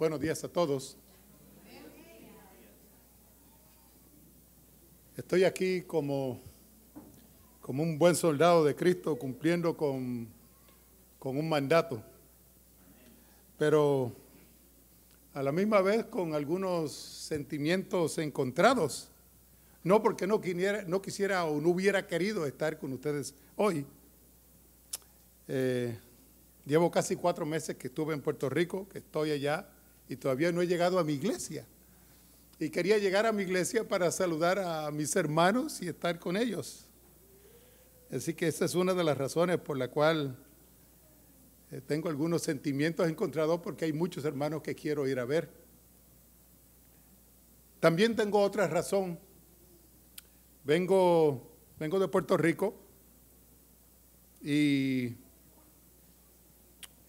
Buenos días a todos. Estoy aquí como un buen soldado de Cristo cumpliendo con un mandato, pero a la misma vez con algunos sentimientos encontrados. No porque no quisiera o no hubiera querido estar con ustedes hoy. Llevo casi 4 meses que estuve en Puerto Rico, que estoy allá, y todavía no he llegado a mi iglesia. Y quería llegar a mi iglesia para saludar a mis hermanos y estar con ellos. Así que esa es una de las razones por la cual tengo algunos sentimientos encontrados, porque hay muchos hermanos que quiero ir a ver. También tengo otra razón. Vengo de Puerto Rico y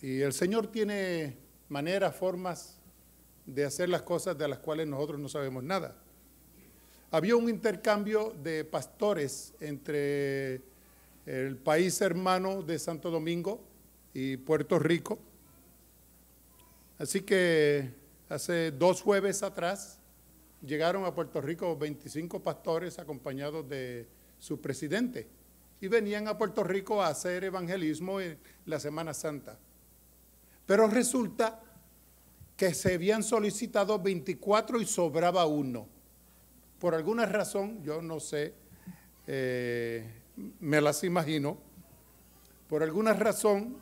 el Señor tiene maneras, formas de hacer las cosas de las cuales nosotros no sabemos nada. Había un intercambio de pastores entre el país hermano de Santo Domingo y Puerto Rico. Así que hace 2 jueves atrás llegaron a Puerto Rico 25 pastores acompañados de su presidente y venían a Puerto Rico a hacer evangelismo en la Semana Santa. Pero resulta que se habían solicitado 24 y sobraba 1. Por alguna razón, yo no sé, me las imagino, por alguna razón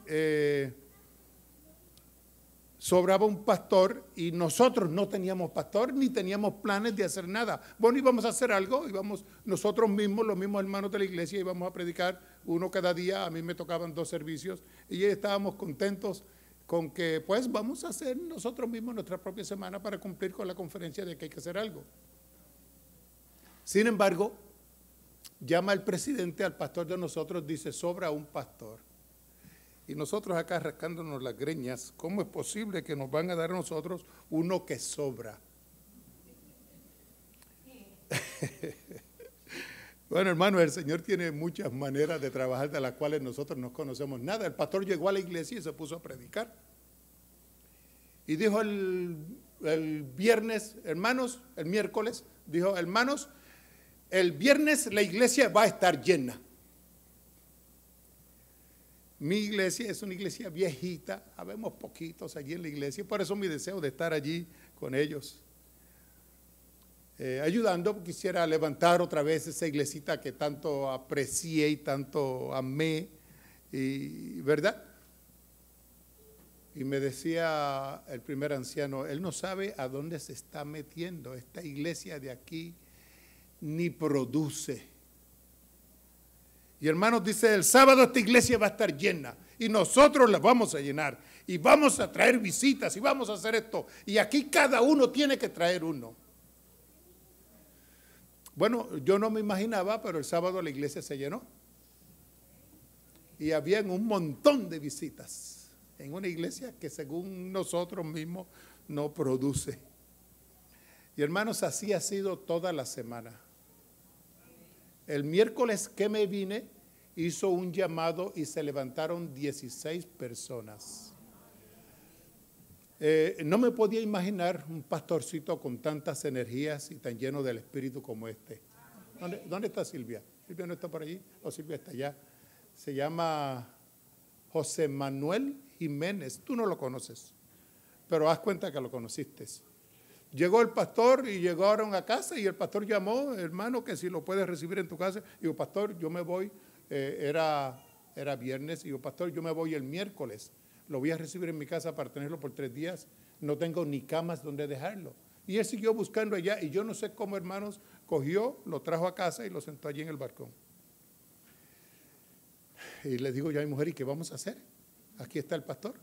sobraba un pastor y nosotros no teníamos pastor ni teníamos planes de hacer nada. Bueno, íbamos a hacer algo, íbamos nosotros mismos, los mismos hermanos de la iglesia, íbamos a predicar uno cada día. A mí me tocaban 2 servicios y estábamos contentos con que pues vamos a hacer nosotros mismos nuestra propia semana para cumplir con la conferencia de que hay que hacer algo. Sin embargo, llama el presidente al pastor de nosotros, dice: sobra un pastor. Y nosotros acá rascándonos las greñas, ¿cómo es posible que nos van a dar a nosotros uno que sobra? Bueno, hermano, el Señor tiene muchas maneras de trabajar de las cuales nosotros no conocemos nada. El pastor llegó a la iglesia y se puso a predicar. Y dijo el viernes, hermanos, el miércoles, dijo: hermanos, el viernes la iglesia va a estar llena. Mi iglesia es una iglesia viejita, habemos poquitos allí en la iglesia, por eso mi deseo de estar allí con ellos. Ayudando, quisiera levantar otra vez esa iglesita que tanto aprecié y tanto amé, ¿verdad? Y me decía el primer anciano: él no sabe a dónde se está metiendo, esta iglesia de aquí ni produce. Y hermanos, dice: el sábado esta iglesia va a estar llena y nosotros la vamos a llenar y vamos a traer visitas y vamos a hacer esto, y aquí cada uno tiene que traer uno. Bueno, yo no me imaginaba, pero el sábado la iglesia se llenó. Y habían un montón de visitas en una iglesia que según nosotros mismos no produce. Y hermanos, así ha sido toda la semana. El miércoles que me vine, hizo un llamado y se levantaron 16 personas. No me podía imaginar un pastorcito con tantas energías y tan lleno del Espíritu como este. ¿Dónde está Silvia? ¿Silvia no está por allí? ¿O Silvia está allá? Se llama José Manuel Jiménez. Tú no lo conoces, pero haz cuenta que lo conociste. Llegó el pastor y llegaron a casa y el pastor llamó: hermano, que si lo puedes recibir en tu casa. Y digo: pastor, yo me voy, era viernes, y digo: pastor, yo me voy el miércoles. Lo voy a recibir en mi casa para tenerlo por 3 días. No tengo ni camas donde dejarlo. Y él siguió buscando allá, y yo no sé cómo, hermanos, cogió, lo trajo a casa y lo sentó allí en el balcón. Y le digo yo a mi mujer: ¿y qué vamos a hacer? Aquí está el pastor.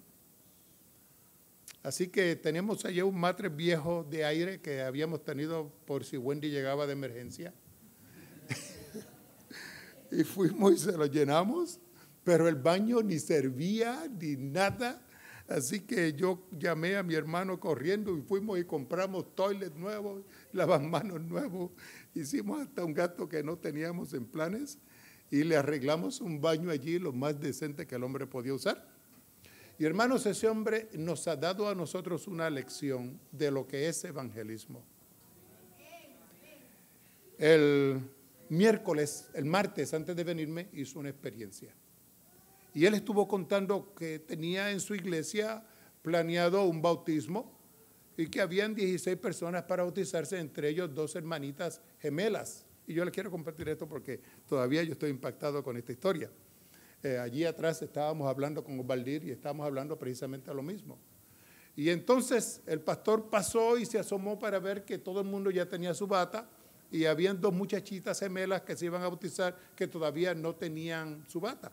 Así que tenemos allá un matre viejo de aire que habíamos tenido por si Wendy llegaba de emergencia. Y fuimos y se lo llenamos. Pero el baño ni servía ni nada, así que yo llamé a mi hermano corriendo y fuimos y compramos toilet nuevos, lavamanos nuevos, hicimos hasta un gasto que no teníamos en planes y le arreglamos un baño allí lo más decente que el hombre podía usar. Y hermanos, ese hombre nos ha dado a nosotros una lección de lo que es evangelismo. El martes, antes de venirme, hizo una experiencia. Y él estuvo contando que tenía en su iglesia planeado un bautismo y que habían 16 personas para bautizarse, entre ellos 2 hermanitas gemelas. Y yo les quiero compartir esto porque todavía yo estoy impactado con esta historia. Allí atrás estábamos hablando con Osvaldir y estábamos hablando precisamente a lo mismo. Y entonces el pastor pasó y se asomó para ver que todo el mundo ya tenía su bata y habían 2 muchachitas gemelas que se iban a bautizar que todavía no tenían su bata.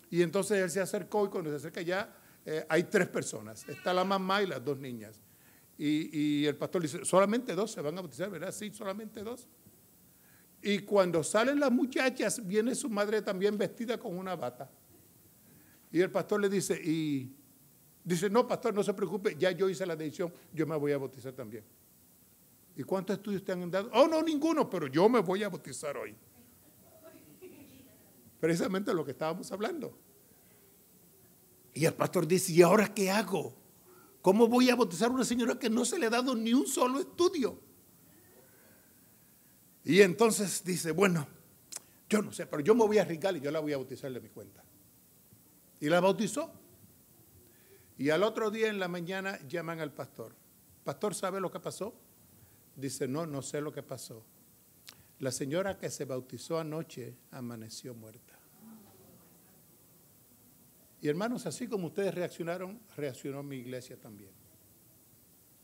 Y entonces él se acercó y cuando se acerca ya hay 3 personas. Está la mamá y las 2 niñas. Y el pastor dice, solamente 2 se van a bautizar, ¿verdad? Sí, solamente 2. Y cuando salen las muchachas, viene su madre también vestida con una bata. Y el pastor le dice, no, pastor, no se preocupe, ya yo hice la decisión, yo me voy a bautizar también. ¿Y cuántos estudios te han dado? Oh, no, ninguno, pero yo me voy a bautizar hoy. Precisamente lo que estábamos hablando. Y el pastor dice, ¿y ahora qué hago? ¿Cómo voy a bautizar a una señora que no se le ha dado ni un solo estudio? Y entonces dice, bueno, yo no sé, pero yo me voy a arriesgar y yo la voy a bautizar de mi cuenta. Y la bautizó. Y al otro día en la mañana llaman al pastor. Pastor, ¿sabe lo que pasó? Dice, no sé lo que pasó. La señora que se bautizó anoche amaneció muerta. Y hermanos, así como ustedes reaccionaron, reaccionó mi iglesia también.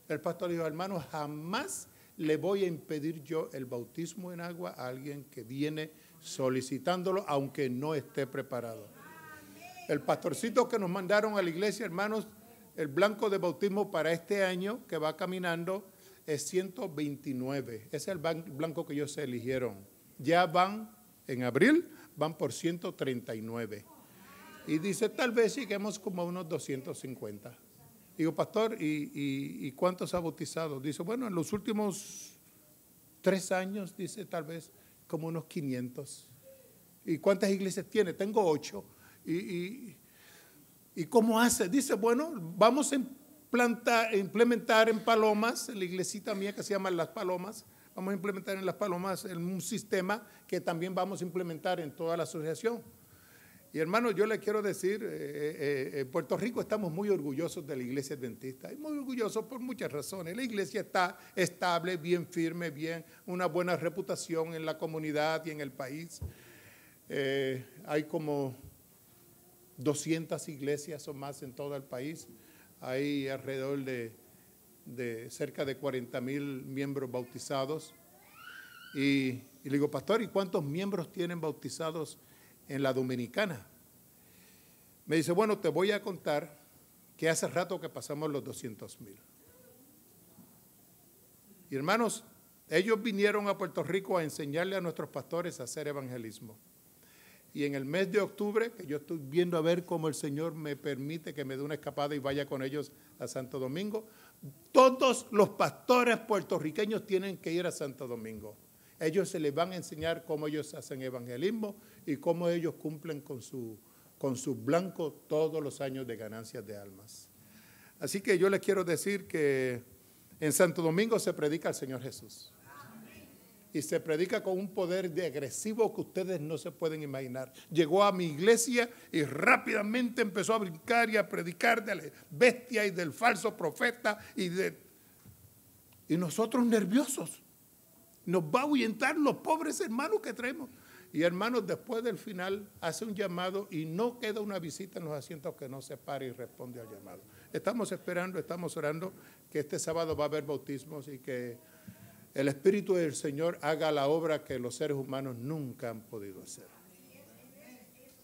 El pastor dijo, hermanos, jamás le voy a impedir yo el bautismo en agua a alguien que viene solicitándolo, aunque no esté preparado. El pastorcito que nos mandaron a la iglesia, hermanos, el blanco de bautismo para este año que va caminando es 129. Ese es el blanco que ellos se eligieron. Ya van, en abril, van por 139. Y dice, tal vez lleguemos como a unos 250. Digo, pastor, ¿y cuántos ha bautizado? Dice, bueno, en los últimos 3 años, dice, tal vez como unos 500. ¿Y cuántas iglesias tiene? Tengo 8. ¿Y cómo hace? Dice, bueno, vamos a implementar en Palomas, en la iglesita mía que se llama Las Palomas, vamos a implementar en Las Palomas un sistema que también vamos a implementar en toda la asociación. Y hermano, yo le quiero decir, en Puerto Rico estamos muy orgullosos de la iglesia adventista, y muy orgullosos por muchas razones. La iglesia está estable, bien firme, bien, una buena reputación en la comunidad y en el país. Hay como 200 iglesias o más en todo el país. Hay alrededor de cerca de 40,000 miembros bautizados. Y le digo, pastor, ¿y cuántos miembros tienen bautizados en la Dominicana? Me dice, bueno, te voy a contar que hace rato que pasamos los 200,000. Y hermanos, ellos vinieron a Puerto Rico a enseñarle a nuestros pastores a hacer evangelismo. Y en el mes de octubre, que yo estoy viendo a ver cómo el Señor me permite que me dé una escapada y vaya con ellos a Santo Domingo, todos los pastores puertorriqueños tienen que ir a Santo Domingo. Ellos se les van a enseñar cómo ellos hacen evangelismo y cómo ellos cumplen con su blanco todos los años de ganancias de almas. Así que yo les quiero decir que en Santo Domingo se predica al Señor Jesús. Y se predica con un poder de agresivo que ustedes no se pueden imaginar. Llegó a mi iglesia y rápidamente empezó a brincar y a predicar de la bestia y del falso profeta y nosotros nerviosos. Nos va a ahuyentar los pobres hermanos que traemos. Y hermanos, después del final hace un llamado y no queda una visita en los asientos que no se pare y responde al llamado. Estamos esperando, estamos orando que este sábado va a haber bautismos y que el Espíritu del Señor haga la obra que los seres humanos nunca han podido hacer.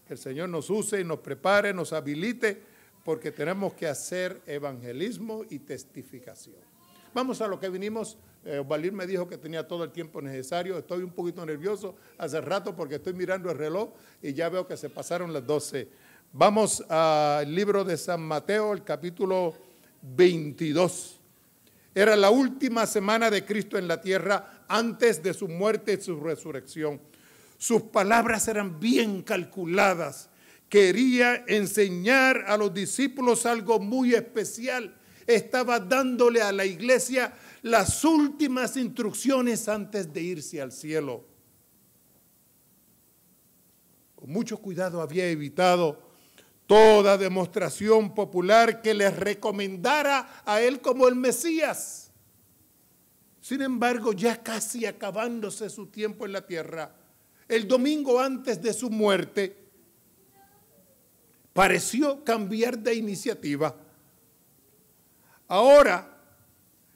Que el Señor nos use y nos prepare, nos habilite, porque tenemos que hacer evangelismo y testificación. Vamos a lo que vinimos. Valir me dijo que tenía todo el tiempo necesario. Estoy un poquito nervioso hace rato porque estoy mirando el reloj y ya veo que se pasaron las 12. Vamos al libro de San Mateo, el capítulo 22. Era la última semana de Cristo en la tierra antes de su muerte y su resurrección. Sus palabras eran bien calculadas. quería enseñar a los discípulos algo muy especial. Estaba dándole a la iglesia las últimas instrucciones antes de irse al cielo. Con mucho cuidado había evitado toda demostración popular que les recomendara a él como el Mesías. Sin embargo, ya casi acabándose su tiempo en la tierra, el domingo antes de su muerte, pareció cambiar de iniciativa. Ahora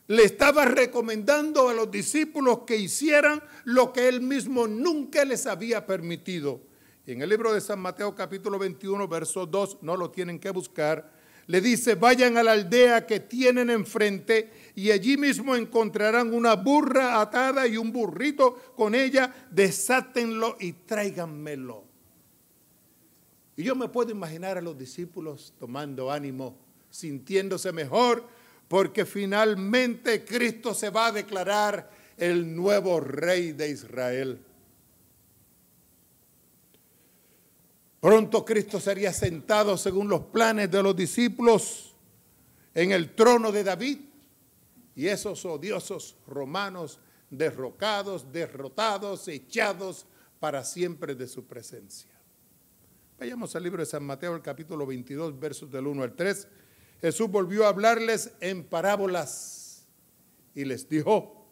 le estaba recomendando a los discípulos que hicieran lo que él mismo nunca les había permitido. En el libro de San Mateo capítulo 21, verso 2, no lo tienen que buscar, le dice: vayan a la aldea que tienen enfrente y allí mismo encontrarán una burra atada y un burrito con ella, desátenlo y tráiganmelo. Y yo me puedo imaginar a los discípulos tomando ánimo, sintiéndose mejor, porque finalmente Cristo se va a declarar el nuevo Rey de Israel. Pronto Cristo sería sentado, según los planes de los discípulos, en el trono de David, y esos odiosos romanos derrocados, derrotados, echados para siempre de su presencia. Vayamos al libro de San Mateo, el capítulo 22, versos del 1 al 3. Jesús volvió a hablarles en parábolas y les dijo: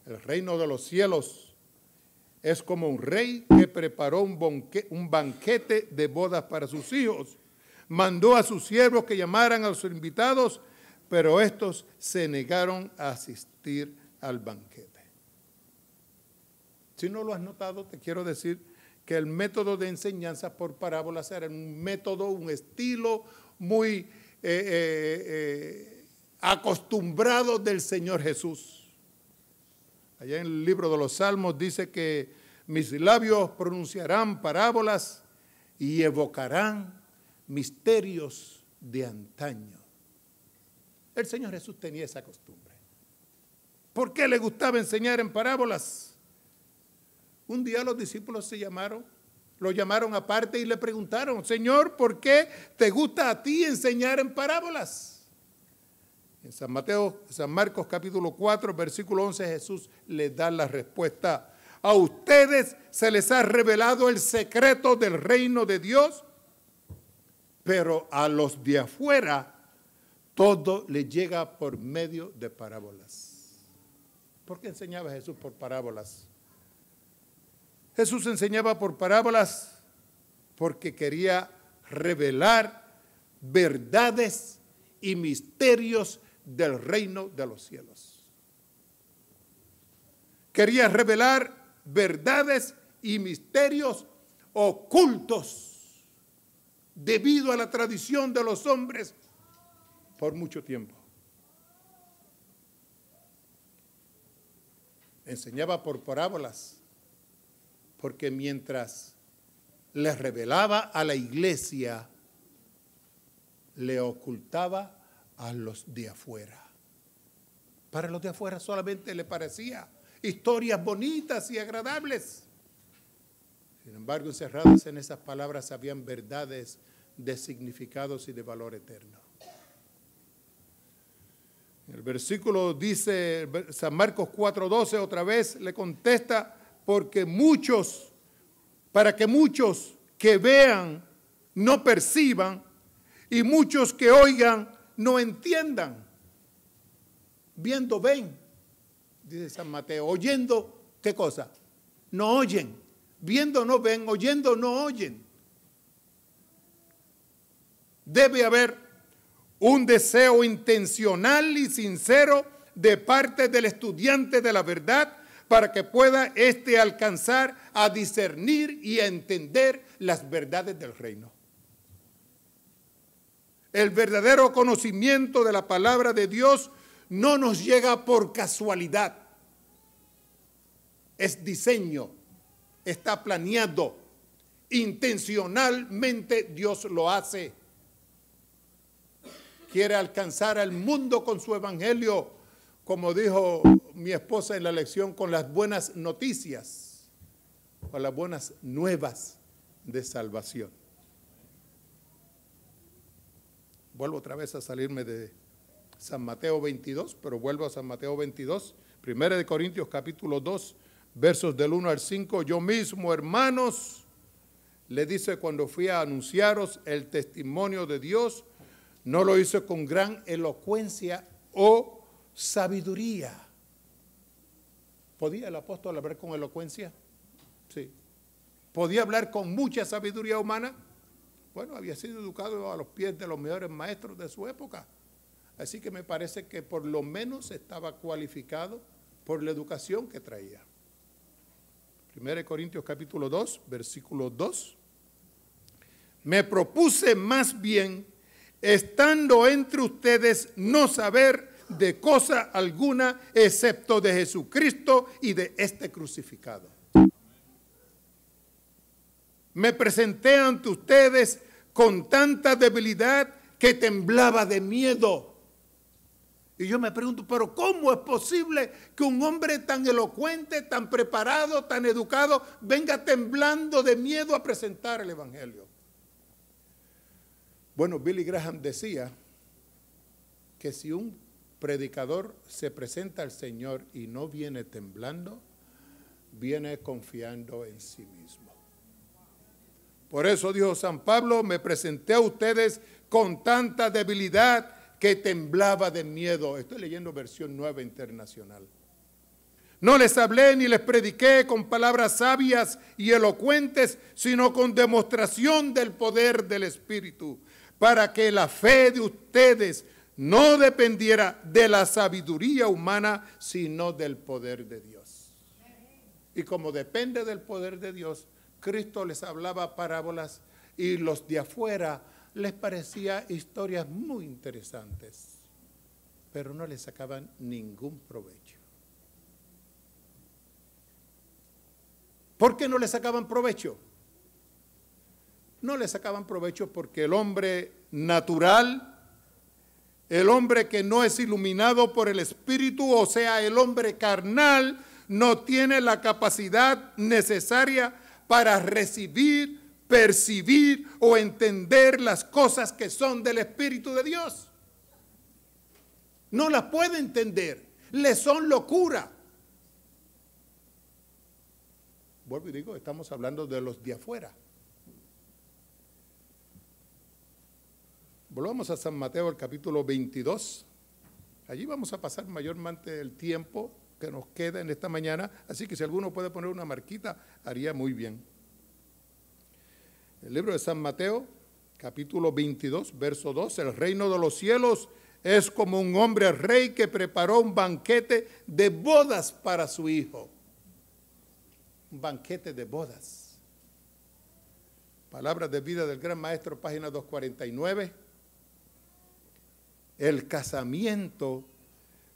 el reino de los cielos es como un rey que preparó un banquete de bodas para sus hijos. Mandó a sus siervos que llamaran a los invitados, pero estos se negaron a asistir al banquete. Si no lo has notado, te quiero decir que el método de enseñanza por parábolas era un método, un estilo muy acostumbrado del Señor Jesús. Allá en el libro de los Salmos dice que mis labios pronunciarán parábolas y evocarán misterios de antaño. El Señor Jesús tenía esa costumbre. ¿Por qué le gustaba enseñar en parábolas? Un día los discípulos lo llamaron aparte y le preguntaron: Señor, ¿por qué te gusta a ti enseñar en parábolas? En San Marcos capítulo 4, versículo 11, Jesús les da la respuesta: a ustedes se les ha revelado el secreto del reino de Dios, pero a los de afuera todo les llega por medio de parábolas. ¿Por qué enseñaba Jesús por parábolas? Jesús enseñaba por parábolas porque quería revelar verdades y misterios del reino de los cielos. Quería revelar verdades y misterios ocultos debido a la tradición de los hombres por mucho tiempo. Enseñaba por parábolas porque mientras les revelaba a la iglesia, le ocultaba a los de afuera. Para los de afuera solamente le parecía historias bonitas y agradables. Sin embargo, encerradas en esas palabras habían verdades de significados y de valor eterno. El versículo dice, San Marcos 4:12, otra vez le contesta: para que muchos que vean no perciban y muchos que oigan no entiendan. Viendo ven, dice San Mateo. Oyendo, ¿qué cosa? No oyen. Viendo no ven, oyendo no oyen. Debe haber un deseo intencional y sincero de parte del estudiante de la verdad para que pueda alcanzar a discernir y a entender las verdades del reino. El verdadero conocimiento de la palabra de Dios no nos llega por casualidad. Es diseño, está planeado, intencionalmente Dios lo hace. Quiere alcanzar al mundo con su evangelio, como dijo mi esposa en la lección, con las buenas noticias, con las buenas nuevas de salvación. Vuelvo otra vez a salirme de San Mateo 22, pero vuelvo a San Mateo 22. Primera de Corintios capítulo 2, versos del 1 al 5. Yo mismo, hermanos, le dice, cuando fui a anunciaros el testimonio de Dios, no lo hice con gran elocuencia o sabiduría. ¿Podía el apóstol hablar con elocuencia? Sí. ¿Podía hablar con mucha sabiduría humana? Bueno, había sido educado a los pies de los mejores maestros de su época. Así que me parece que por lo menos estaba cualificado por la educación que traía. 1 Corintios capítulo 2, versículo 2. Me propuse más bien, estando entre ustedes, no saber de cosa alguna excepto de Jesucristo y de este crucificado. Me presenté ante ustedes con tanta debilidad que temblaba de miedo. Y yo me pregunto, pero ¿cómo es posible que un hombre tan elocuente, tan preparado, tan educado, venga temblando de miedo a presentar el Evangelio? Bueno, Billy Graham decía que si un predicador se presenta al Señor y no viene temblando, viene confiando en sí mismo. Por eso dijo San Pablo, me presenté a ustedes con tanta debilidad que temblaba de miedo. Estoy leyendo versión nueva internacional. No les hablé ni les prediqué con palabras sabias y elocuentes, sino con demostración del poder del Espíritu, para que la fe de ustedes no dependiera de la sabiduría humana, sino del poder de Dios. Y como depende del poder de Dios, Cristo les hablaba parábolas y los de afuera les parecía historias muy interesantes, pero no les sacaban ningún provecho. ¿Por qué no le sacaban provecho? No le sacaban provecho porque el hombre natural, el hombre que no es iluminado por el Espíritu, o sea, el hombre carnal, no tiene la capacidad necesaria para recibir, percibir o entender las cosas que son del Espíritu de Dios. No las puede entender, le son locura. Vuelvo y digo, estamos hablando de los de afuera. Volvamos a San Mateo, el capítulo 22. Allí vamos a pasar mayormente el tiempo que nos queda en esta mañana, así que si alguno puede poner una marquita, haría muy bien. El libro de San Mateo, capítulo 22, verso 2, el reino de los cielos es como un hombre rey que preparó un banquete de bodas para su hijo. Un banquete de bodas. Palabras de vida del gran maestro, página 249. El casamiento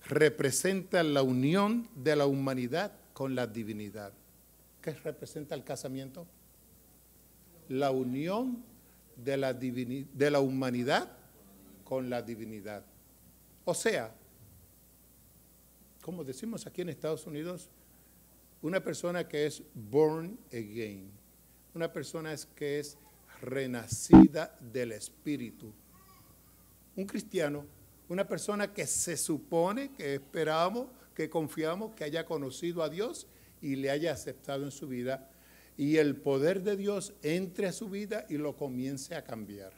representa la unión de la humanidad con la divinidad. ¿Qué representa el casamiento? La unión de la humanidad con la divinidad. O sea, como decimos aquí en Estados Unidos, una persona que es born again, una persona que es renacida del Espíritu. Un cristiano, una persona que se supone, que esperamos, que confiamos que haya conocido a Dios y le haya aceptado en su vida, y el poder de Dios entre a su vida y lo comience a cambiar.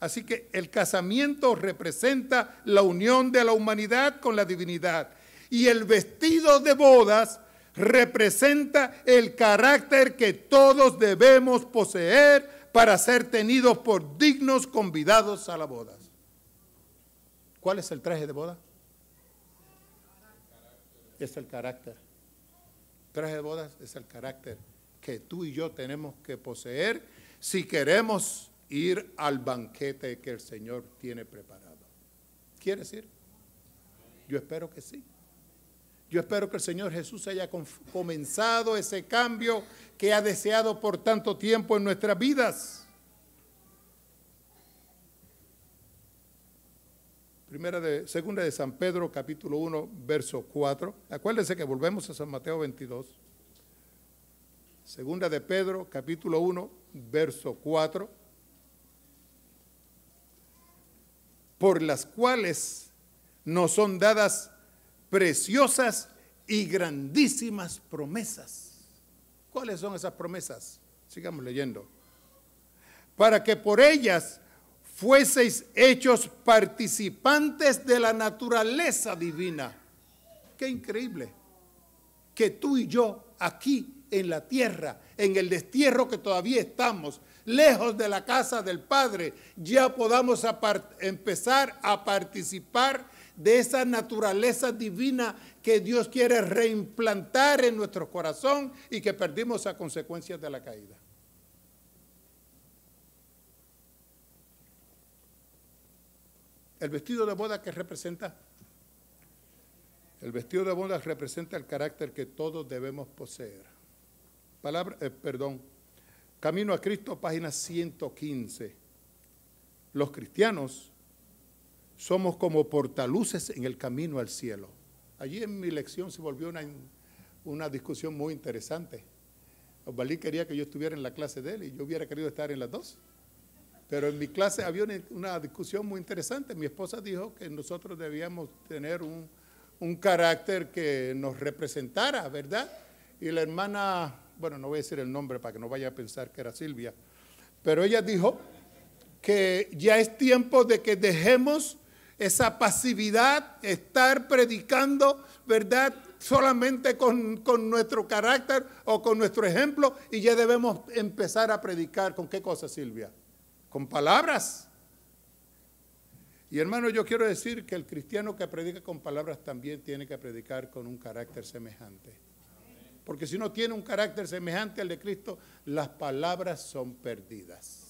Así que el casamiento representa la unión de la humanidad con la divinidad, y el vestido de bodas representa el carácter que todos debemos poseer para ser tenidos por dignos convidados a la boda. ¿Cuál es el traje de boda? Es el carácter. El traje de bodas es el carácter que tú y yo tenemos que poseer si queremos ir al banquete que el Señor tiene preparado. ¿Quieres ir? Yo espero que sí. Yo espero que el Señor Jesús haya comenzado ese cambio que ha deseado por tanto tiempo en nuestras vidas. Segunda de San Pedro, capítulo 1, verso 4. Acuérdense que volvemos a San Mateo 22. Segunda de Pedro, capítulo 1, verso 4. por las cuales nos son dadas preciosas y grandísimas promesas. ¿Cuáles son esas promesas? Sigamos leyendo. Para que por ellas fueseis hechos participantes de la naturaleza divina. Qué increíble que tú y yo aquí en la tierra, en el destierro que todavía estamos, lejos de la casa del Padre, ya podamos empezar a participar de esa naturaleza divina que Dios quiere reimplantar en nuestro corazón y que perdimos a consecuencia de la caída. El vestido de boda que representa, el vestido de boda representa el carácter que todos debemos poseer. Camino a Cristo, página 115. Los cristianos somos como portaluces en el camino al cielo. Allí en mi lección se volvió una discusión muy interesante. Osvalí quería que yo estuviera en la clase de él y yo hubiera querido estar en las dos. Pero en mi clase había una discusión muy interesante. Mi esposa dijo que nosotros debíamos tener un carácter que nos representara, ¿verdad? Y la hermana, bueno, no voy a decir el nombre para que no vaya a pensar que era Silvia, pero ella dijo que ya es tiempo de que dejemos esa pasividad, estar predicando, ¿verdad?, solamente con nuestro carácter o con nuestro ejemplo, y ya debemos empezar a predicar. ¿Con qué cosa, Silvia? Con palabras. Y hermano, yo quiero decir que el cristiano que predica con palabras también tiene que predicar con un carácter semejante. Porque si no tiene un carácter semejante al de Cristo, las palabras son perdidas.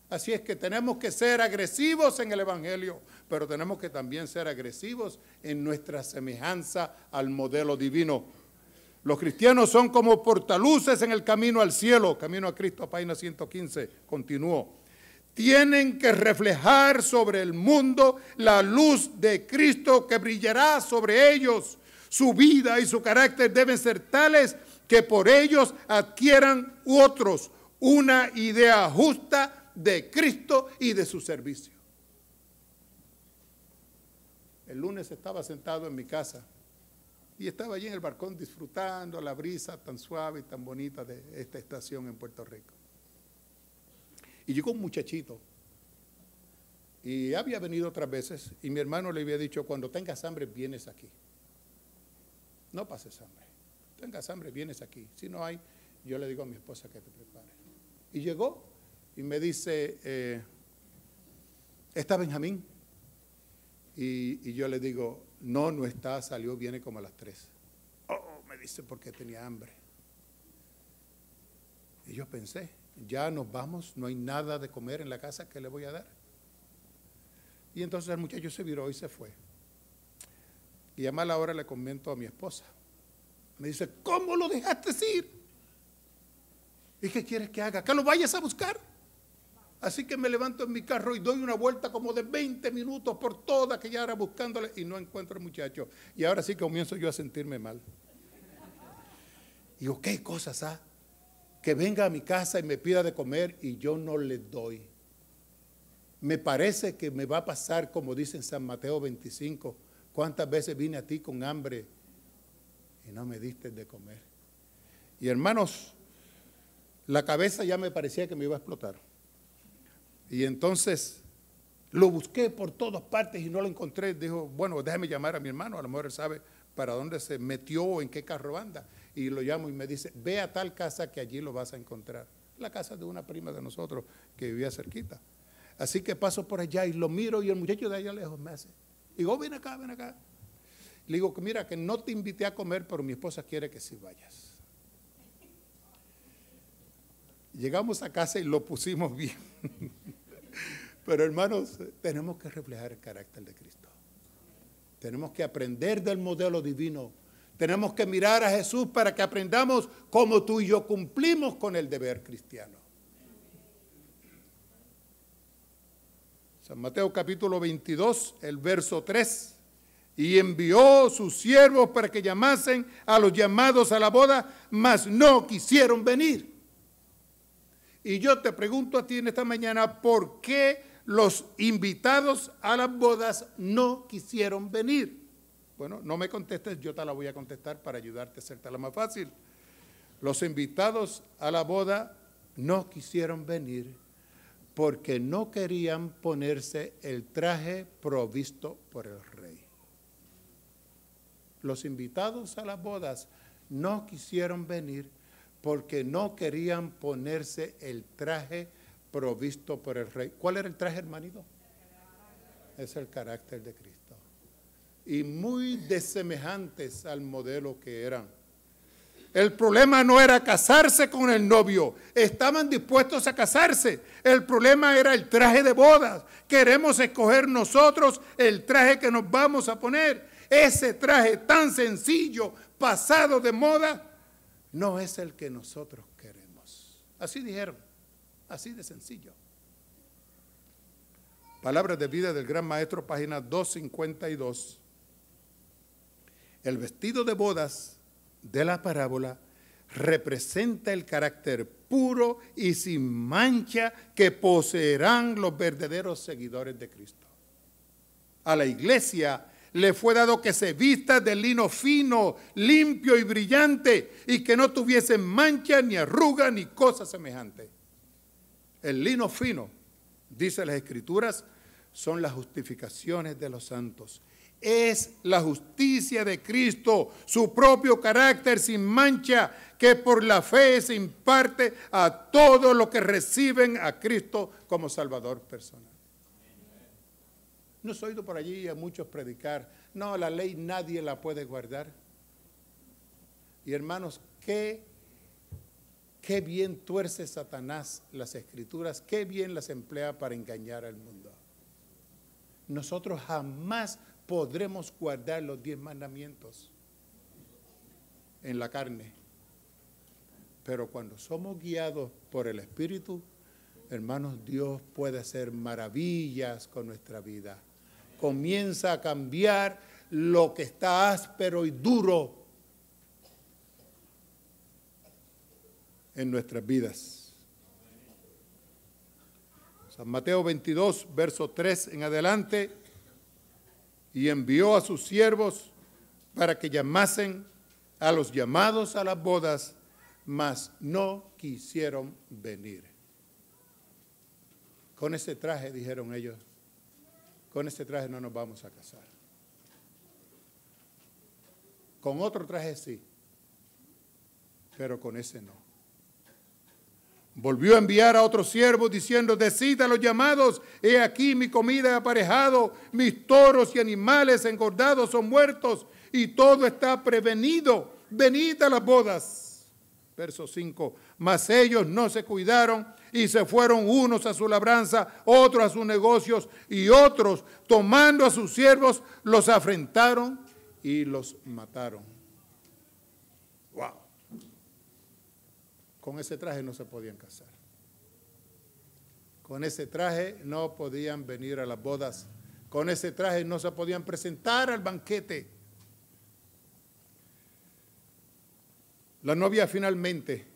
Así es que tenemos que ser agresivos en el Evangelio, pero tenemos que también ser agresivos en nuestra semejanza al modelo divino. Los cristianos son como portaluces en el camino al cielo. Camino a Cristo, página 115, continuó. Tienen que reflejar sobre el mundo la luz de Cristo que brillará sobre ellos. Su vida y su carácter deben ser tales que por ellos adquieran otros una idea justa de Cristo y de su servicio. El lunes estaba sentado en mi casa y estaba allí en el balcón disfrutando la brisa tan suave y tan bonita de esta estación en Puerto Rico. Y llegó un muchachito y había venido otras veces y mi hermano le había dicho: cuando tengas hambre vienes aquí. No pases hambre. Tengas hambre, vienes aquí. Si no hay, yo le digo a mi esposa que te prepare. Y llegó y me dice, ¿está Benjamín? Y yo le digo, no está, salió, viene como a las 3. Oh, me dice, porque tenía hambre. Y yo pensé, ya nos vamos, no hay nada de comer en la casa, ¿qué le voy a dar? Y entonces el muchacho se viró y se fue. Y a mala hora le comento a mi esposa. Me dice, ¿cómo lo dejaste ir? ¿Y qué quieres que haga? ¿Que lo vayas a buscar? Así que me levanto en mi carro y doy una vuelta como de 20 minutos por toda aquella hora buscándole y no encuentro al muchacho. Y ahora sí comienzo yo a sentirme mal. Y digo, ¿qué cosas, que venga a mi casa y me pida de comer y yo no le doy? Me parece que me va a pasar como dice en San Mateo 25. ¿Cuántas veces vine a ti con hambre y no me diste de comer? Y hermanos, la cabeza ya me parecía que me iba a explotar. Y entonces lo busqué por todas partes y no lo encontré. Dijo, bueno, déjame llamar a mi hermano, a lo mejor él sabe para dónde se metió o en qué carro anda. Y lo llamo y me dice, ve a tal casa que allí lo vas a encontrar. La casa de una prima de nosotros que vivía cerquita. Así que paso por allá y lo miro y el muchacho de allá lejos me hace. Digo, ven acá, ven acá. Le digo, mira, que no te invité a comer, pero mi esposa quiere que sí vayas. Llegamos a casa y lo pusimos bien. Pero hermanos, tenemos que reflejar el carácter de Cristo. Tenemos que aprender del modelo divino. Tenemos que mirar a Jesús para que aprendamos cómo tú y yo cumplimos con el deber cristiano. San Mateo capítulo 22, el verso 3. Y envió sus siervos para que llamasen a los llamados a la boda, mas no quisieron venir. Y yo te pregunto a ti en esta mañana, ¿por qué los invitados a las bodas no quisieron venir. Bueno, no me contestes, yo te la voy a contestar para ayudarte a hacértela más fácil. Los invitados a la boda no quisieron venir porque no querían ponerse el traje provisto por el rey. Los invitados a las bodas no quisieron venir porque no querían ponerse el traje provisto por el rey. ¿Cuál era el traje, hermanito? Es el carácter de Cristo. Y muy desemejantes al modelo que eran. El problema no era casarse con el novio, estaban dispuestos a casarse. El problema era el traje de bodas. Queremos escoger nosotros el traje que nos vamos a poner. Ese traje tan sencillo, pasado de moda, no es el que nosotros queremos. Así dijeron, así de sencillo. Palabras de vida del Gran Maestro, página 252. El vestido de bodas de la parábola representa el carácter puro y sin mancha que poseerán los verdaderos seguidores de Cristo. A la iglesia le fue dado que se vista de lino fino, limpio y brillante, y que no tuviese mancha, ni arruga, ni cosa semejante. El lino fino, dice las Escrituras, son las justificaciones de los santos. Es la justicia de Cristo, su propio carácter sin mancha, que por la fe se imparte a todos los que reciben a Cristo como Salvador personal. ¿No has oído por allí a muchos predicar? No, la ley nadie la puede guardar. Y hermanos, qué bien tuerce Satanás las Escrituras, qué bien las emplea para engañar al mundo. Nosotros jamás podremos guardar los 10 mandamientos en la carne. Pero cuando somos guiados por el Espíritu, hermanos, Dios puede hacer maravillas con nuestra vida. Comienza a cambiar lo que está áspero y duro en nuestras vidas. San Mateo 22, verso 3 en adelante. Y envió a sus siervos para que llamasen a los llamados a las bodas, mas no quisieron venir. Con ese traje, dijeron ellos, con ese traje no nos vamos a casar. Con otro traje sí, pero con ese no. Volvió a enviar a otros siervos diciendo, decid a los llamados, he aquí mi comida he aparejado, mis toros y animales engordados son muertos y todo está prevenido, venid a las bodas. Verso 5, mas ellos no se cuidaron y se fueron unos a su labranza, otros a sus negocios y otros tomando a sus siervos los afrentaron y los mataron. Wow. Con ese traje no se podían casar. Con ese traje no podían venir a las bodas. Con ese traje no se podían presentar al banquete. La novia finalmente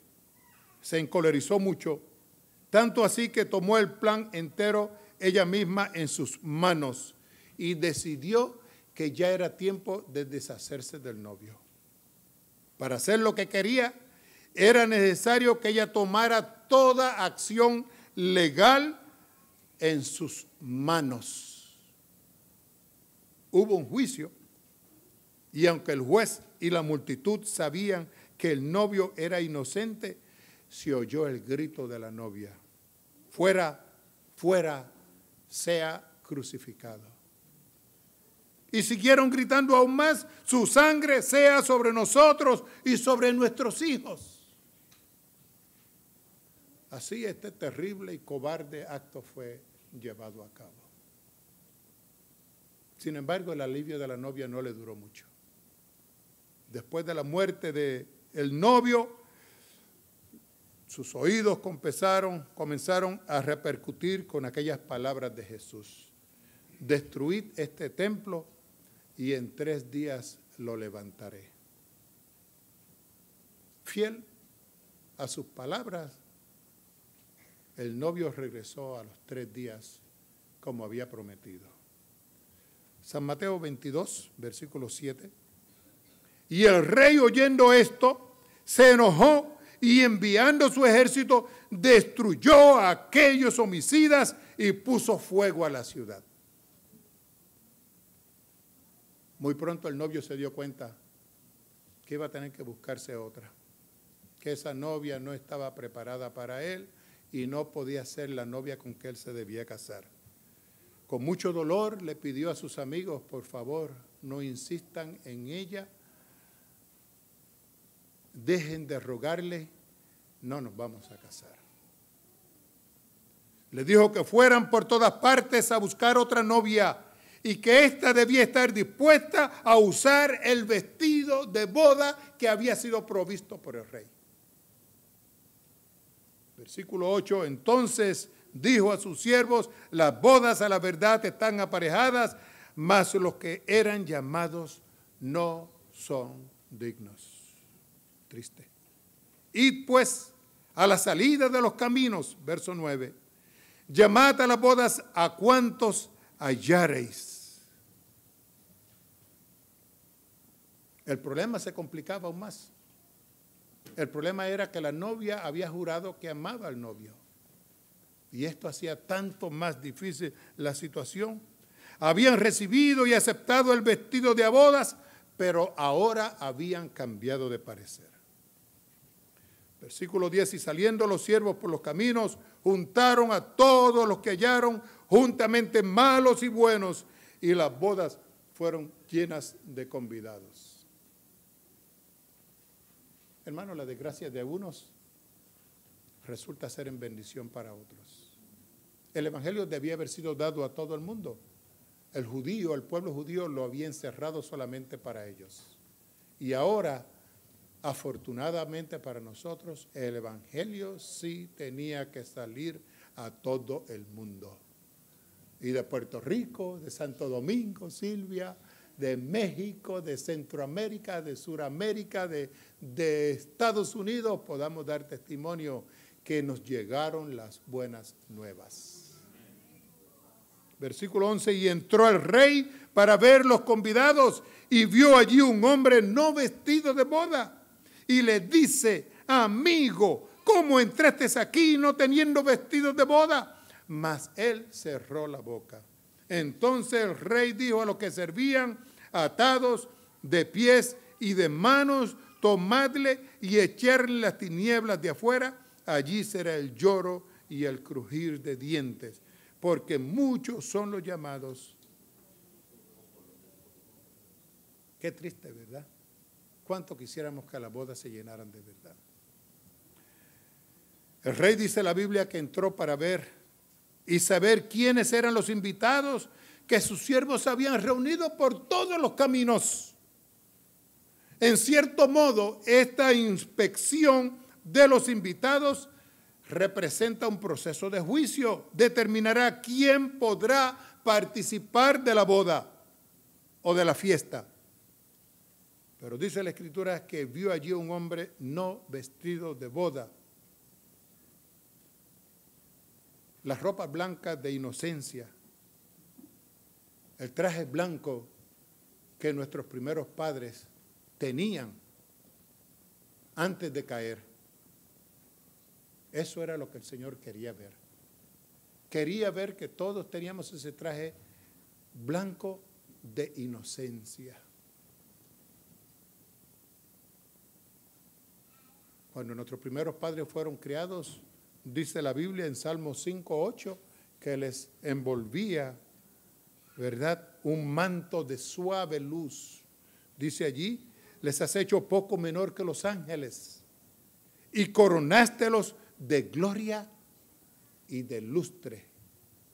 se encolerizó mucho, tanto así que tomó el plan entero ella misma en sus manos y decidió que ya era tiempo de deshacerse del novio. Para hacer lo que quería, era necesario que ella tomara toda acción legal en sus manos. Hubo un juicio y aunque el juez y la multitud sabían que el novio era inocente, se oyó el grito de la novia: fuera, fuera, sea crucificado. Y siguieron gritando aún más: su sangre sea sobre nosotros y sobre nuestros hijos. Así este terrible y cobarde acto fue llevado a cabo. Sin embargo, el alivio de la novia no le duró mucho. Después de la muerte del novio, sus oídos comenzaron a repercutir con aquellas palabras de Jesús: destruid este templo y en 3 días lo levantaré. Fiel a sus palabras, el novio regresó a los 3 días como había prometido. San Mateo 22, versículo 7. Y el rey, oyendo esto, se enojó y enviando su ejército destruyó a aquellos homicidas y puso fuego a la ciudad. Muy pronto el novio se dio cuenta que iba a tener que buscarse otra, que esa novia no estaba preparada para él y no podía ser la novia con que él se debía casar. Con mucho dolor le pidió a sus amigos, por favor, no insistan en ella, dejen de rogarle, no nos vamos a casar. Le dijo que fueran por todas partes a buscar otra novia y que ésta debía estar dispuesta a usar el vestido de boda que había sido provisto por el rey. Versículo 8, entonces dijo a sus siervos, las bodas a la verdad están aparejadas, mas los que eran llamados no son dignos. Triste. Id pues a la salida de los caminos, verso 9, llamad a las bodas a cuantos hallareis. El problema se complicaba aún más. El problema era que la novia había jurado que amaba al novio. Y esto hacía tanto más difícil la situación. Habían recibido y aceptado el vestido de bodas, pero ahora habían cambiado de parecer. Versículo 10, y saliendo los siervos por los caminos, juntaron a todos los que hallaron, juntamente malos y buenos, y las bodas fueron llenas de convidados. Hermano, la desgracia de unos resulta ser en bendición para otros. El evangelio debía haber sido dado a todo el mundo. El pueblo judío lo había encerrado solamente para ellos. Y ahora, afortunadamente para nosotros, el evangelio sí tenía que salir a todo el mundo. Y de Puerto Rico, de Santo Domingo, Silvia, de México, de Centroamérica, de Suramérica, de Estados Unidos, podamos dar testimonio que nos llegaron las buenas nuevas. Versículo 11, y entró el rey para ver los convidados y vio allí un hombre no vestido de boda. Y le dice, amigo, ¿cómo entraste aquí no teniendo vestido de boda? Mas él cerró la boca. Entonces el rey dijo a los que servían, atados de pies y de manos, tomadle y echarle las tinieblas de afuera, allí será el lloro y el crujir de dientes, porque muchos son los llamados. Qué triste, ¿verdad? Cuánto quisiéramos que las bodas se llenaran de verdad. El rey, dice la Biblia, que entró para ver y saber quiénes eran los invitados que sus siervos habían reunido por todos los caminos. En cierto modo, esta inspección de los invitados representa un proceso de juicio. Determinará quién podrá participar de la boda o de la fiesta. Pero dice la Escritura que vio allí un hombre no vestido de boda. Las ropas blancas de inocencia, el traje blanco que nuestros primeros padres tenían antes de caer. Eso era lo que el Señor quería ver. Quería ver que todos teníamos ese traje blanco de inocencia. Cuando nuestros primeros padres fueron criados, dice la Biblia en Salmo 5:8, que les envolvía, ¿verdad?, un manto de suave luz. Dice allí, les has hecho poco menor que los ángeles y coronástelos de gloria y de lustre.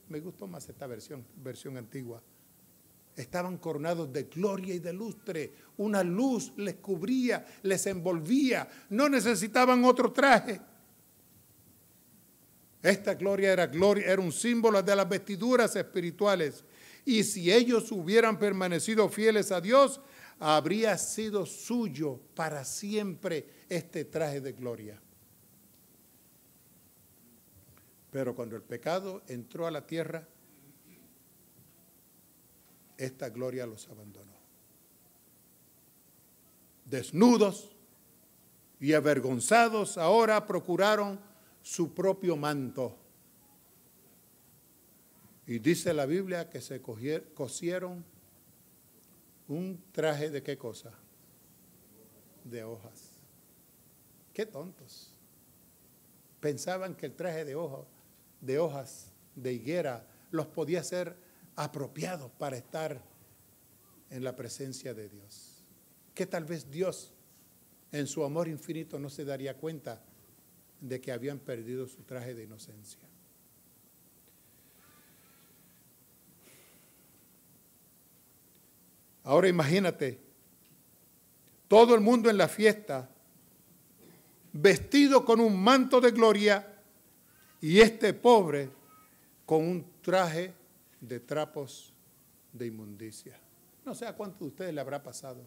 Me gustó más esta versión antigua. Estaban coronados de gloria y de lustre. Una luz les cubría, les envolvía. No necesitaban otro traje. Esta gloria, era un símbolo de las vestiduras espirituales. Y si ellos hubieran permanecido fieles a Dios, habría sido suyo para siempre este traje de gloria. Pero cuando el pecado entró a la tierra, esta gloria los abandonó. Desnudos y avergonzados, ahora procuraron su propio manto. Y dice la Biblia que se cosieron un traje de ¿qué cosa? De hojas. ¡Qué tontos! Pensaban que el traje de hojas de higuera los podía ser apropiados para estar en la presencia de Dios. Que tal vez Dios, en su amor infinito, no se daría cuenta de que habían perdido su traje de inocencia. Ahora imagínate, todo el mundo en la fiesta, vestido con un manto de gloria, y este pobre con un traje de trapos de inmundicia. No sé a cuántos de ustedes le habrá pasado.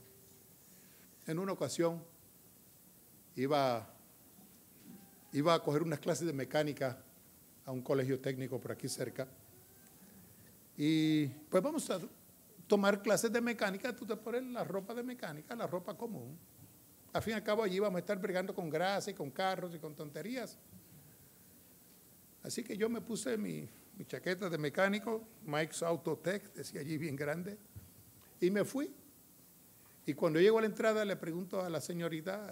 En una ocasión iba a coger unas clases de mecánica a un colegio técnico por aquí cerca. Y pues vamos a tomar clases de mecánica. Tú te pones la ropa de mecánica, la ropa común. Al fin y al cabo allí vamos a estar bregando con grasa y con carros y con tonterías. Así que yo me puse mi chaqueta de mecánico, Mike's Autotech, decía allí bien grande, y me fui. Y cuando llego a la entrada le pregunto a la señorita,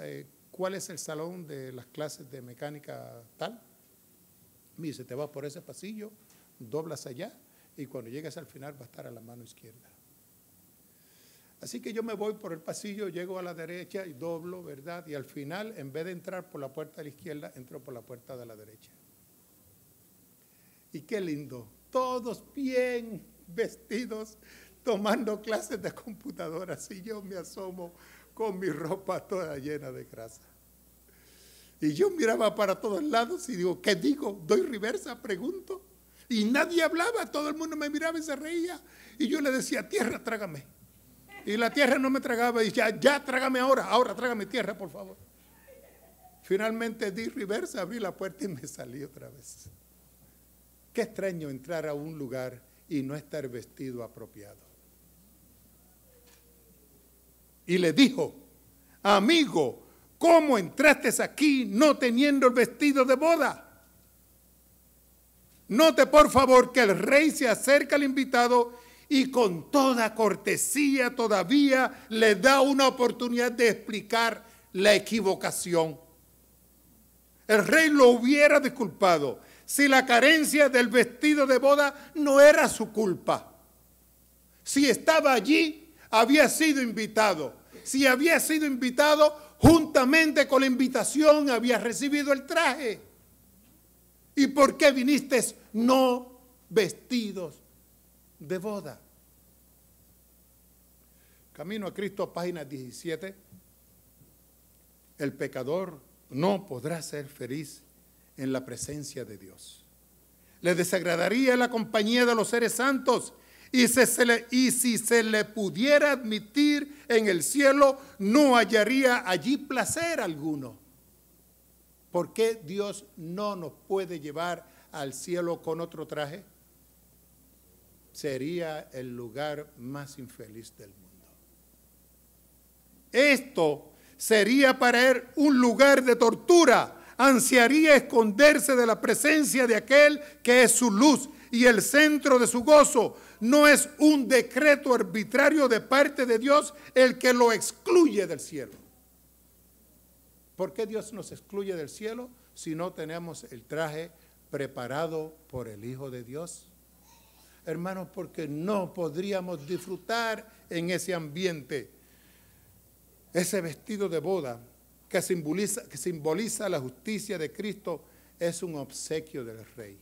¿cuál es el salón de las clases de mecánica tal? Me dice, te vas por ese pasillo, doblas allá, y cuando llegues al final va a estar a la mano izquierda. Así que yo me voy por el pasillo, llego a la derecha y doblo, ¿verdad? Y al final, en vez de entrar por la puerta de la izquierda, entro por la puerta de la derecha. Y qué lindo, todos bien vestidos, tomando clases de computadoras, y yo me asomo con mi ropa toda llena de grasa. Y yo miraba para todos lados y digo, ¿qué digo? ¿Doy reversa? Pregunto. Y nadie hablaba, todo el mundo me miraba y se reía. Y yo le decía, tierra, trágame. Y la tierra no me tragaba, y ya trágame ahora trágame tierra, por favor. Finalmente di reversa, abrí la puerta y me salí otra vez. Qué extraño entrar a un lugar y no estar vestido apropiado. Y le dijo, amigo, ¿cómo entraste aquí no teniendo el vestido de boda? Note por favor que el rey se acerca al invitado y con toda cortesía todavía le da una oportunidad de explicar la equivocación. El rey lo hubiera disculpado si la carencia del vestido de boda no era su culpa. Si estaba allí, había sido invitado. Si había sido invitado, juntamente con la invitación había recibido el traje. ¿Y por qué viniste no vestidos de boda? Camino a Cristo, página 17. El pecador no podrá ser feliz en la presencia de Dios. Le desagradaría la compañía de los seres santos, y si se le pudiera admitir en el cielo, no hallaría allí placer alguno. ¿Por qué Dios no nos puede llevar al cielo con otro traje? Sería el lugar más infeliz del mundo. Esto sería para él un lugar de tortura. Ansiaría esconderse de la presencia de aquel que es su luz y el centro de su gozo. No es un decreto arbitrario de parte de Dios el que lo excluye del cielo. ¿Por qué Dios nos excluye del cielo si no tenemos el traje preparado por el Hijo de Dios? Hermanos, porque no podríamos disfrutar en ese ambiente. Ese vestido de boda que simboliza la justicia de Cristo es un obsequio del Rey.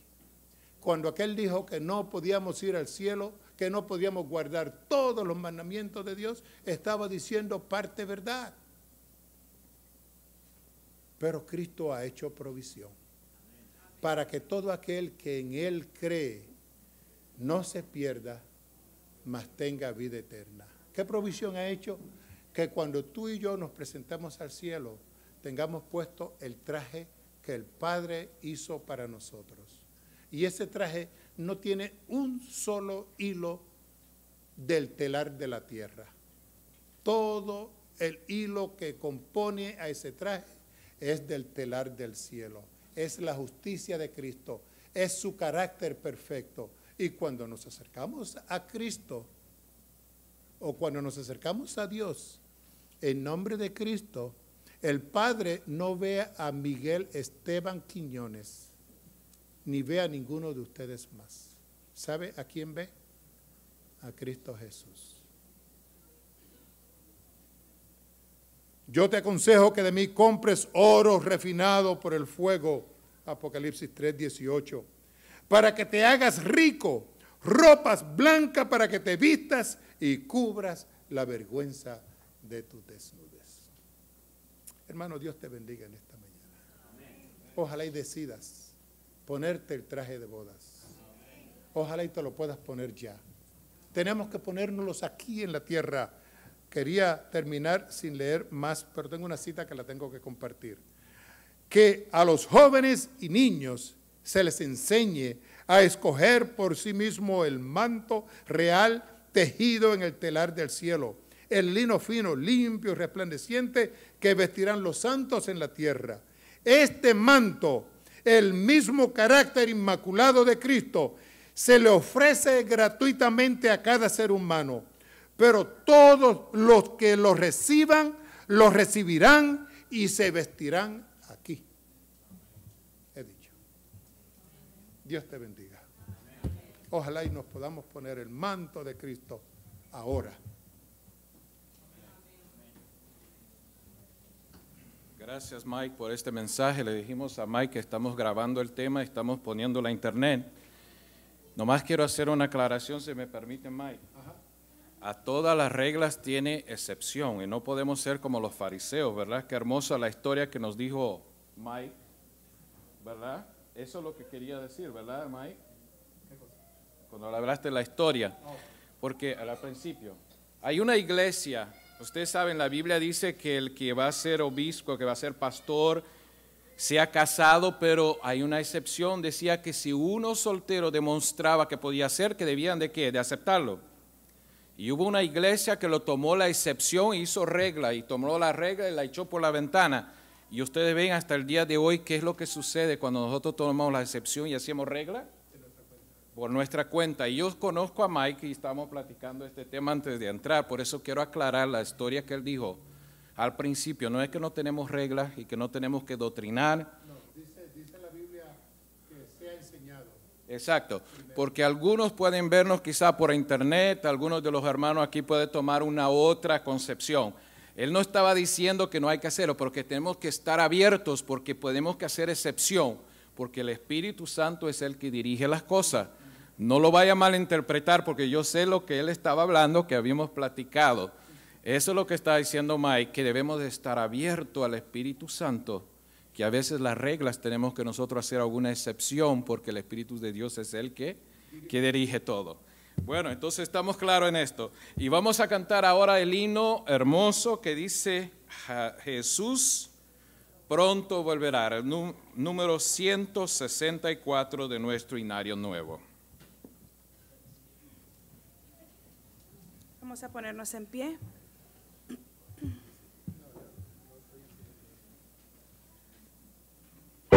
Cuando aquel dijo que no podíamos ir al cielo, que no podíamos guardar todos los mandamientos de Dios, estaba diciendo parte verdad. Pero Cristo ha hecho provisión para que todo aquel que en Él cree no se pierda, mas tenga vida eterna. ¿Qué provisión ha hecho? Que cuando tú y yo nos presentamos al cielo, tengamos puesto el traje que el Padre hizo para nosotros. Y ese traje no tiene un solo hilo del telar de la tierra. Todo el hilo que compone a ese traje es del telar del cielo. Es la justicia de Cristo, es su carácter perfecto. Y cuando nos acercamos a Cristo, o cuando nos acercamos a Dios, en nombre de Cristo, el Padre no ve a Miguel Esteban Quiñones, ni ve a ninguno de ustedes más. ¿Sabe a quién ve? A Cristo Jesús. Yo te aconsejo que de mí compres oro refinado por el fuego, Apocalipsis 3:18, para que te hagas rico, ropas blancas para que te vistas y cubras la vergüenza de tu desnudez. Hermano, Dios te bendiga en esta mañana. Ojalá y decidas ponerte el traje de bodas. Ojalá y te lo puedas poner ya. Tenemos que ponérnoslos aquí en la tierra. Quería terminar sin leer más, pero tengo una cita que la tengo que compartir. Que a los jóvenes y niños se les enseñe a escoger por sí mismo el manto real tejido en el telar del cielo, el lino fino, limpio y resplandeciente que vestirán los santos en la tierra. Este manto, el mismo carácter inmaculado de Cristo, se le ofrece gratuitamente a cada ser humano, pero todos los que lo reciban, lo recibirán y se vestirán aquí. He dicho. Dios te bendiga. Ojalá y nos podamos poner el manto de Cristo ahora. Gracias, Mike, por este mensaje. Le dijimos a Mike que estamos grabando el tema, estamos poniéndolo a internet. Nomás quiero hacer una aclaración, si me permite, Mike. A todas las reglas tiene excepción y no podemos ser como los fariseos, ¿verdad? Qué hermosa la historia que nos dijo Mike, ¿verdad? Eso es lo que quería decir, ¿verdad, Mike? Cuando le hablaste de la historia, porque al principio hay una iglesia, ustedes saben, la Biblia dice que el que va a ser obispo, que va a ser pastor, sea casado, pero hay una excepción, decía que si uno soltero demostraba que podía ser, que debían de ¿qué? De aceptarlo. Y hubo una iglesia que lo tomó la excepción e hizo regla, y tomó la regla y la echó por la ventana. Y ustedes ven hasta el día de hoy qué es lo que sucede cuando nosotros tomamos la excepción y hacemos regla por nuestra cuenta. Y yo conozco a Mike y estamos platicando este tema antes de entrar, por eso quiero aclarar la historia que él dijo al principio. No es que no tenemos reglas y que no tenemos que doctrinar. No, dice la Biblia que sea enseñado. Exacto, porque algunos pueden vernos quizá por internet, algunos de los hermanos aquí pueden tomar una otra concepción. Él no estaba diciendo que no hay que hacerlo, pero que tenemos que estar abiertos porque podemos que hacer excepción, porque el Espíritu Santo es el que dirige las cosas. No lo vaya a malinterpretar porque yo sé lo que él estaba hablando, que habíamos platicado. Eso es lo que está diciendo Mike, que debemos de estar abiertos al Espíritu Santo, que a veces las reglas tenemos que nosotros hacer alguna excepción porque el Espíritu de Dios es el que dirige todo. Bueno, entonces estamos claros en esto. Y vamos a cantar ahora el himno hermoso que dice Jesús pronto volverá, el número 164 de nuestro himnario nuevo. Vamos a ponernos en pie. Jesús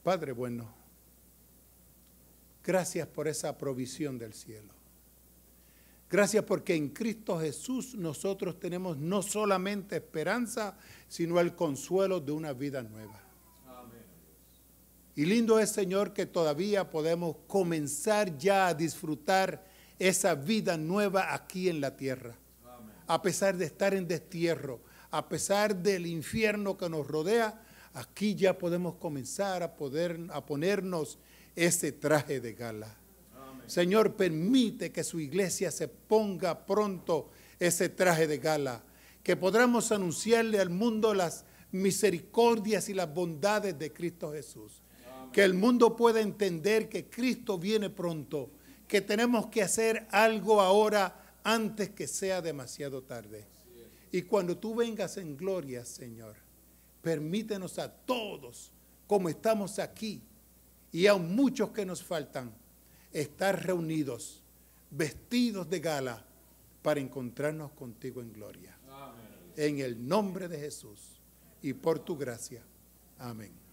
Padre bueno, gracias por esa provisión del cielo. Gracias porque en Cristo Jesús nosotros tenemos no solamente esperanza, sino el consuelo de una vida nueva. Amén. Y lindo es, Señor, que todavía podemos comenzar ya a disfrutar esa vida nueva aquí en la tierra. Amén. A pesar de estar en destierro, a pesar del infierno que nos rodea, aquí ya podemos comenzar a ponernos ese traje de gala. Amén. Señor, permite que su iglesia se ponga pronto ese traje de gala, que podamos anunciarle al mundo las misericordias y las bondades de Cristo Jesús. Amén. Que el mundo pueda entender que Cristo viene pronto, que tenemos que hacer algo ahora antes que sea demasiado tarde. Y cuando tú vengas en gloria, Señor, permítenos a todos, como estamos aquí, y a muchos que nos faltan, estar reunidos, vestidos de gala, para encontrarnos contigo en gloria. Amén. En el nombre de Jesús y por tu gracia. Amén.